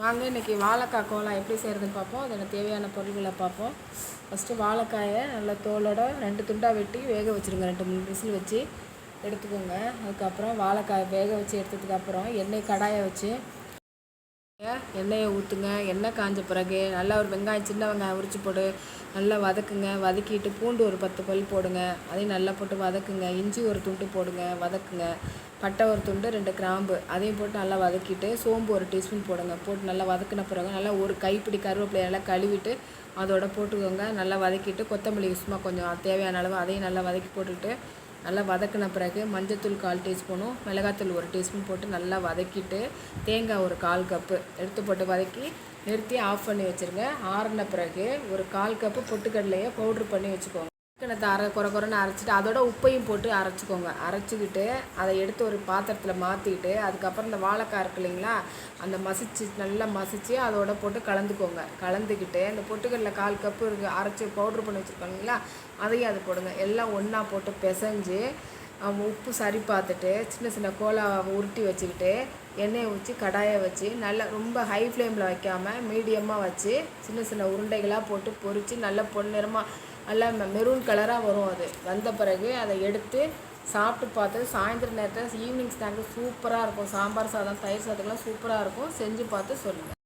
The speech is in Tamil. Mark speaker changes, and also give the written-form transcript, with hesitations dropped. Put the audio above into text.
Speaker 1: வாங்க இன்றைக்கி வாழைக்காய் கோலம் எப்படி செய்கிறதுன்னு பார்ப்போம். அதுக்கு தேவையான பொருள்களை பார்ப்போம். ஃபஸ்ட்டு வாழைக்காயை நல்லா தோலோட 2 துண்டாக வெட்டி வேக வச்சுருங்க. 2-3 விசில் வச்சு எடுத்துக்கோங்க. அதுக்கப்புறம் வாழைக்காய் வேக வச்சு எடுத்ததுக்கப்புறம் கடாயை வச்சு எண்ணெயை ஊற்றுங்க. எண்ணெய் காஞ்ச பிறகு நல்லா ஒரு வெங்காயம், சின்ன வெங்காயம் உரித்து போட்டு நல்லா வதக்குங்க. வதக்கிட்டு பூண்டு ஒரு 10 பல் போடுங்க. அதையும் நல்லா போட்டு வதக்குங்க. இஞ்சி ஒரு துண்டு போடுங்க, வதக்குங்க. பட்டை ஒரு துண்டு, 2 கிராம்பு அதையும் போட்டு நல்லா வதக்கிட்டு சோம்பு ஒரு டீஸ்பூன் போடுங்க. போட்டு நல்லா வதக்கின பிறகு நல்லா ஒரு கைப்பிடி கருவேப்பிலையை நல்லா கழுவிட்டு அதோட போட்டுக்கோங்க. நல்லா வதக்கிட்டு கொத்தமல்லி சும்மா கொஞ்சம் தேவையான அளவு அதையும் நல்லா வதக்கி போட்டுக்கிட்டு நல்லா வதக்கின பிறகு மஞ்சத்தூள் 1/4 டீஸ்பூனும், மிளகாத்தூள் 1 டீஸ்பூன் போட்டு நல்லா வதக்கிட்டு தேங்காய் ஒரு 1/4 கப்பு எடுத்து போட்டு வதக்கி நிறுத்தி ஆஃப் பண்ணி வச்சுருங்க. ஆறின பிறகு ஒரு 1/4 கப்பு பொட்டுக்கடலையை பவுட்ரு பண்ணி வச்சுக்கோங்க. சிக்கனத்தை குறைன்னு அரைச்சிட்டு அதோட உப்பையும் போட்டு அரைச்சிக்கோங்க. அரைச்சிக்கிட்டு அதை எடுத்து ஒரு பாத்திரத்தில் மாற்றிக்கிட்டு அதுக்கப்புறம் இந்த வாழைக்காய் இருக்கு இல்லைங்களா, அந்த நல்லா மசித்து அதோட போட்டு கலந்துக்கோங்க. கலந்துக்கிட்டு இந்த பொட்டுக்கடலை 1/4 கப்பு இருக்குது அரைச்சி பவுட்ரு பண்ணி வச்சுருக்கோங்களா, அதையும் அது போடுங்க. எல்லாம் ஒன்றா போட்டு பிசைஞ்சு உப்பு சரி பார்த்துட்டு சின்ன சின்ன கோலாவை உருட்டி வச்சுக்கிட்டு எண்ணெயை ஊற்றி கடாயை வச்சு நல்லா ரொம்ப ஹை ஃப்ளேமில் வைக்காமல் மீடியமாக வச்சு சின்ன சின்ன உருண்டைகளாக போட்டு பொரித்து நல்லா பொன்னிறமாக நல்லா மெரூன் கலராக வரும். அது வந்த பிறகு அதை எடுத்து சாப்பிட்டு பார்த்து சாயந்தர நேரத்தில் ஈவினிங் ஸ்நாக்கு சூப்பராக இருக்கும். சாம்பார் சாதம், தயிர் சாதத்துக்கெலாம் சூப்பராக இருக்கும். செஞ்சு பார்த்து சொல்லுங்கள்.